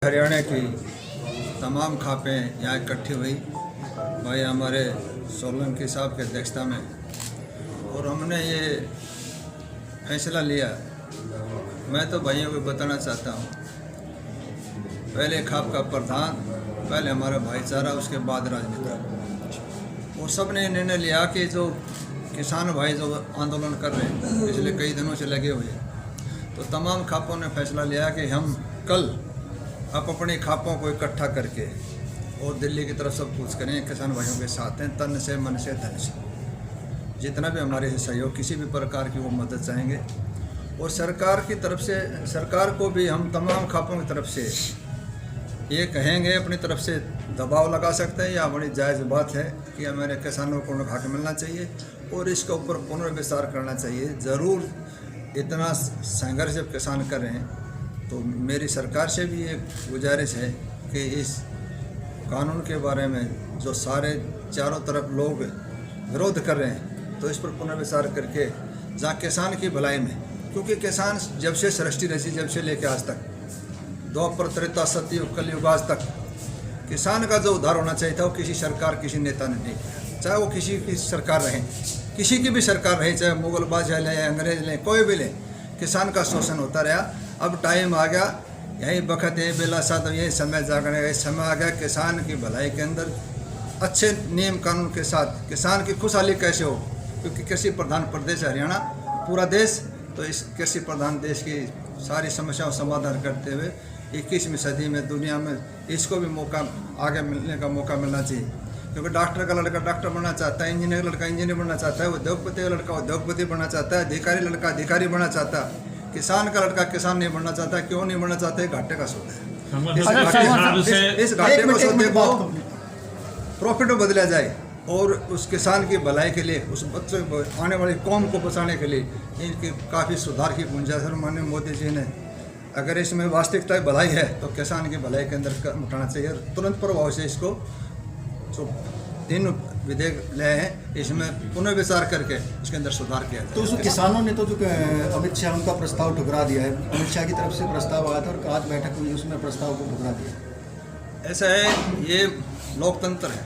हरियाणा की तमाम खापें यहाँ इकट्ठी हुई भाई हमारे सोलंकी साहब की अध्यक्षता में, और हमने ये फैसला लिया। मैं तो भाइयों को बताना चाहता हूँ, पहले खाप का प्रधान, पहले हमारा भाईचारा, उसके बाद राजनीति। और सब ने निर्णय लिया कि जो किसान भाई जो आंदोलन कर रहे हैं पिछले कई दिनों से लगे हुए हैं, तो तमाम खापों ने फैसला लिया कि हम कल आप अपने खापों को इकट्ठा करके और दिल्ली की तरफ सब कुछ करें, किसान भाइयों के साथ हैं, तन से, मन से, धन से, जितना भी हमारे से सहयोग, किसी भी प्रकार की वो मदद चाहेंगे। और सरकार की तरफ से, सरकार को भी हम तमाम खापों की तरफ से ये कहेंगे, अपनी तरफ से दबाव लगा सकते हैं, या बड़ी जायज़ बात है कि हमारे किसानों को हक मिलना चाहिए और इसके ऊपर पुनर्विचार करना चाहिए। ज़रूर इतना संघर्ष जब किसान कर रहे हैं तो मेरी सरकार से भी एक गुजारिश है कि इस कानून के बारे में जो सारे चारों तरफ लोग विरोध कर रहे हैं, तो इस पर पुनर्विचार करके जहाँ किसान की भलाई में, क्योंकि किसान जब से सृष्टि रची, जब से लेकर आज तक, द्वापर, त्रेता, सतयुग, कलयुग, आज तक किसान का जो उद्धार होना चाहिए था वो किसी सरकार, किसी नेता ने नहीं किया। चाहे वो किसी की सरकार रहे, किसी की भी सरकार रहे, चाहे मुगल बादशाह लें, अंग्रेज लें, कोई भी लें, किसान का शोषण होता रहा। अब टाइम आ गया, यही वक्त है, बेला साथ यही समय जागने का समय आ गया। किसान की भलाई के अंदर अच्छे नियम कानून के साथ किसान की खुशहाली कैसे हो, क्योंकि कृषि प्रधान प्रदेश है हरियाणा, पूरा देश, तो इस कृषि प्रधान देश की सारी समस्याओं समाधान करते हुए 21वीं सदी में दुनिया में इसको भी मौका, आगे मिलने का मौका मिलना चाहिए। क्योंकि डॉक्टर का लड़का डॉक्टर बनना चाहता है, इंजीनियर का लड़का इंजीनियर बनना चाहता है, उद्योगपति का लड़का उद्योगपति बनना चाहता है, अधिकारी लड़का अधिकारी बनना चाहता है। किसान का लड़का किसान नहीं बनना चाहता। क्यों नहीं बनना चाहते? घाटे का सौदा है। इस घाटे को सौदे को प्रॉफिट में बदला जाए और उस किसान की भलाई के लिए, उस बच्चे आने वाली कौम को बचाने के लिए इनकी काफ़ी सुधार की गुंजाइश है। माननीय मोदी जी ने अगर इसमें वास्तविकता भलाई है तो किसान की भलाई के अंदर कदम उठाना चाहिए। तुरंत प्रभाव से इसको जो 3 विधेयक लाए हैं, इसमें पुनर्विचार करके इसके अंदर सुधार किया जाए। तो उस किसानों ने तो जो अमित शाह उनका प्रस्ताव ठुकरा दिया है, अमित शाह की तरफ से प्रस्ताव आया था और आज बैठक हुई, उसमें प्रस्ताव को ठुकरा दिया। ऐसा है, ये लोकतंत्र है।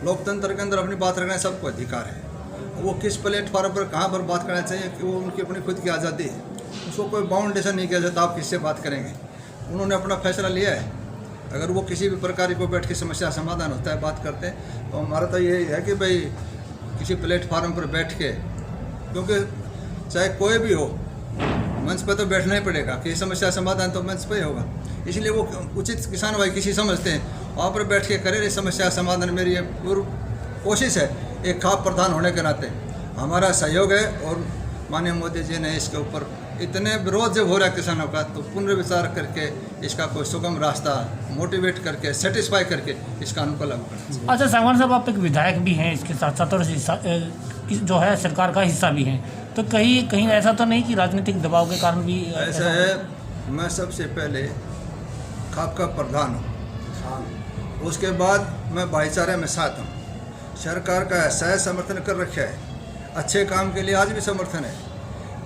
लोकतंत्र के अंदर अपनी बात रखना सबको अधिकार है। वो किस प्लेटफॉर्म पर कहाँ पर बात करना चाहिए कि वो उनकी अपनी खुद की आज़ादी है, उसको कोई बाउंडेशन नहीं किया जाता। आप किससे बात करेंगे? उन्होंने अपना फैसला लिया है। अगर वो किसी भी प्रकार को बैठ के समस्या समाधान होता है, बात करते हैं, तो हमारा तो यही है कि भाई किसी प्लेटफार्म पर बैठ के, क्योंकि चाहे कोई भी हो, मंच पर तो बैठना ही पड़ेगा कि समस्या समाधान तो मंच पर ही होगा। इसलिए वो उचित किसान भाई किसी समझते हैं वहाँ पर बैठ के करें समस्या समाधान। मेरी ये पूरी कोशिश है, एक खाप प्रधान होने के नाते हमारा सहयोग है। और माननीय मोदी जी ने इसके ऊपर इतने विरोध जब हो रहा है किसानों का, तो पुनर्विचार करके इसका कोई सुगम रास्ता मोटिवेट करके, सेटिस्फाई करके इस कानून को लागू करना चाहिए। अच्छा सांगवान साहब, आप एक विधायक भी हैं, इसके साथ साथ और जो है सरकार का हिस्सा भी हैं, तो कहीं ऐसा तो नहीं कि राजनीतिक दबाव के कारण भी ऐसा है? मैं सबसे पहले खाप का प्रधान हूँ, उसके बाद मैं भाईचारे में साथ हूँ। सरकार का सह समर्थन कर रखा है, अच्छे काम के लिए आज भी समर्थन है।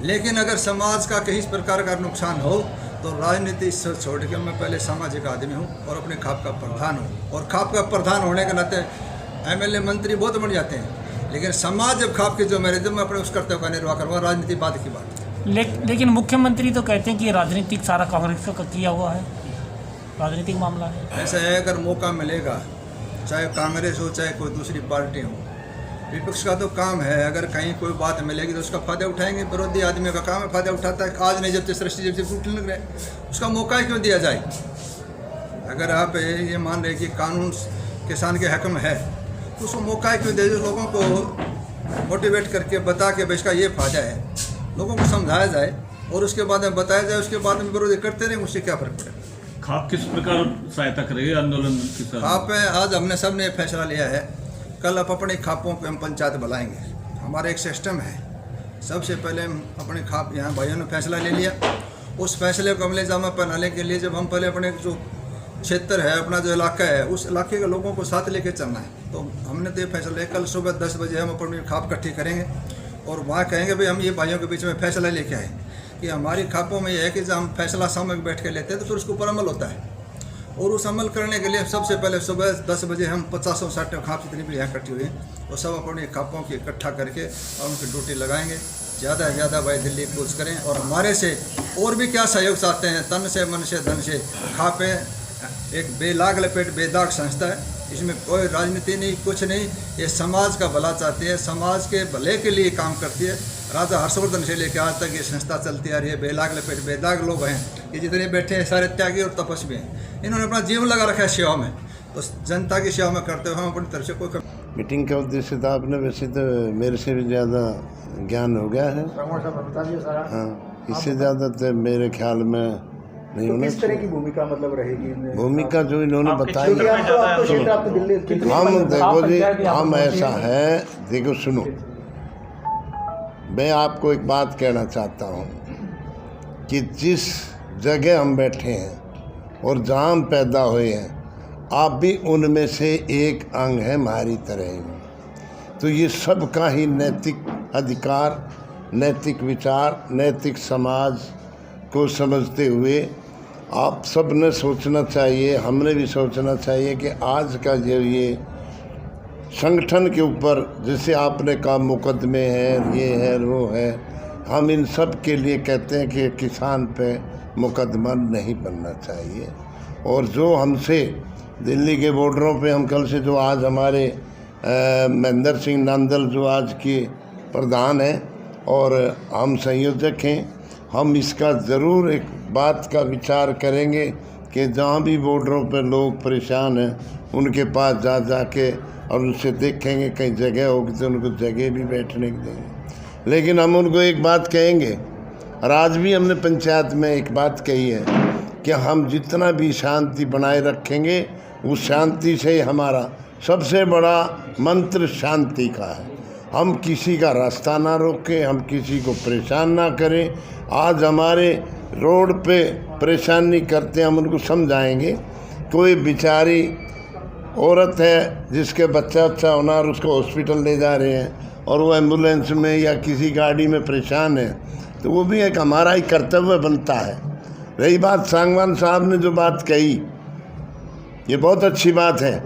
लेकिन अगर समाज का किसी प्रकार का नुकसान हो तो राजनीति से छोड़ के मैं पहले सामाजिक आदमी हूँ और अपने खाप का प्रधान हूँ। और खाप का प्रधान होने के नाते एमएलए मंत्री बहुत बन जाते हैं, लेकिन समाज जब खाप की जिम्मेदारी, जब मैं अपने उस कर्तव्य का निर्वाह करूँगा, राजनीति बाद की बात। लेकिन मुख्यमंत्री तो कहते हैं कि राजनीतिक सारा कांग्रेस का किया हुआ है, राजनीतिक मामला है। ऐसा है, अगर मौका मिलेगा, चाहे कांग्रेस हो चाहे कोई दूसरी पार्टी हो, विपक्ष का तो काम है, अगर कहीं कोई बात मिलेगी तो उसका फ़ायदा उठाएंगे। विरोधी आदमी का काम है फ़ायदा उठाता है। आज नहीं, जब से सृष्टि जब से टूटने लग रहे, उसका मौका ही क्यों दिया जाए? अगर आप ये मान रहे कि कानून किसान के हक में है, तो उसको मौका ही क्यों दे? लोगों को मोटिवेट करके बता के भाई इसका ये फ़ायदा है, लोगों को समझाया जाए और उसके बाद में बताया जाए। उसके बाद में विरोधी करते रहे, उससे क्या फ़र्क पड़ेगा? खाप किस प्रकार सहायता करेगी आंदोलन के साथ? खाप है, आज हमने सब ने फैसला लिया है, कल आप अपने खापों पे हम पंचायत बुलाएंगे। हमारा एक सिस्टम है, सबसे पहले हम अपने खाप, यहाँ भाइयों ने फैसला ले लिया, उस फैसले को अमले जामा पहनाने के लिए जब हम पहले अपने जो क्षेत्र है, अपना जो इलाका है, उस इलाके के लोगों को साथ लेके चलना है। तो हमने तो ये फैसला लिया, कल सुबह 10 बजे हम अपनी खाप इकट्ठी करेंगे और वहाँ कहेंगे भाई हम ये भाइयों के बीच में फैसला लेके आए कि हमारी खापों में ये है कि जब हम फैसला सामूहिक बैठ के लेते हैं तो फिर उसके ऊपर अमल होता है। और उस अमल करने के लिए सबसे पहले सुबह 10 बजे हम 50-60 खाप जितनी भी यहाँ इकट्ठी हुई हैं वो सब अपनी खापों की इकट्ठा करके और उनकी ड्यूटी लगाएंगे। ज़्यादा से ज़्यादा भाई दिल्ली कूच करें और हमारे से और भी क्या सहयोग चाहते हैं, तन से मन से धन से। खापें एक बेलाग लपेट बेदाग संस्था है, इसमें कोई राजनीति नहीं, कुछ नहीं। ये समाज का भला चाहती है, समाज के भले के लिए काम करती है। राजा हर्षवर्धन से लेकर आज तक ये संस्था चलती आ रही है। बेलाग लपेट बेदाग लोग हैं, ये जितने बैठे हैं सारे त्यागी और तपस्वी हैं। इन्होंने अपना जीवन लगा रखा है सेवा में, तो जनता की सेवा में करते हुए हम अपनी तरफ से कोई मीटिंग का उद्देश्य था आपने वैसे तो मेरे से भी ज़्यादा ज्ञान हो गया है। हाँ, इससे ज़्यादा तो मेरे ख्याल में नहीं होना। किस तरह की भूमिका मतलब रहेगी? भूमिका जो इन्होंने बताई, हम देखो जी, हम ऐसा है, देखो सुनो, मैं आपको एक बात कहना चाहता हूँ कि जिस जगह हम बैठे हैं और जहाँ हम पैदा हुए हैं, आप भी उनमें से एक अंग है हमारी तरह ही। तो ये सबका ही नैतिक अधिकार, नैतिक विचार, नैतिक समाज को समझते हुए आप सब ने सोचना चाहिए, हमने भी सोचना चाहिए कि आज का जो ये संगठन के ऊपर जैसे आपने कहा मुकदमे हैं, ये है वो है, हम इन सब के लिए कहते हैं कि किसान पे मुकदमा नहीं बनना चाहिए। और जो हमसे दिल्ली के बॉर्डरों पे हम कल से जो आज हमारे महेंद्र सिंह नांदल जो आज के प्रधान हैं और हम संयोजक हैं, हम इसका ज़रूर एक बात का विचार करेंगे कि जहाँ भी बॉर्डरों पर लोग परेशान हैं उनके पास जा के और उनसे देखेंगे कहीं जगह होगी तो उनको जगह भी बैठने की देंगे। लेकिन हम उनको एक बात कहेंगे, और आज भी हमने पंचायत में एक बात कही है कि हम जितना भी शांति बनाए रखेंगे उस शांति से हमारा सबसे बड़ा मंत्र शांति का है। हम किसी का रास्ता ना रोकें, हम किसी को परेशान ना करें। आज हमारे रोड पे परेशानी करते हैं, हम उनको समझाएंगे। कोई बेचारी औरत है जिसके बच्चा होना और उसको हॉस्पिटल ले जा रहे हैं और वो एम्बुलेंस में या किसी गाड़ी में परेशान है, तो वो भी एक हमारा ही कर्तव्य बनता है। रही बात सांगवान साहब ने जो बात कही, ये बहुत अच्छी बात है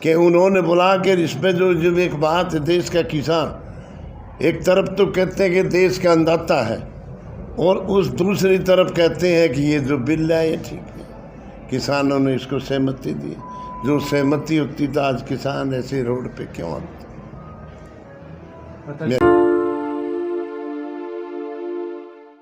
कि उन्होंने बुला के इसमें जो एक बात है, देश का किसान एक तरफ तो कहते हैं कि देश का अन्नदाता है और उस दूसरी तरफ कहते हैं कि ये जो बिल है ये ठीक है। किसानों ने इसको सहमति दी, जो सहमति होती तो आज किसान ऐसे रोड पे क्यों आते।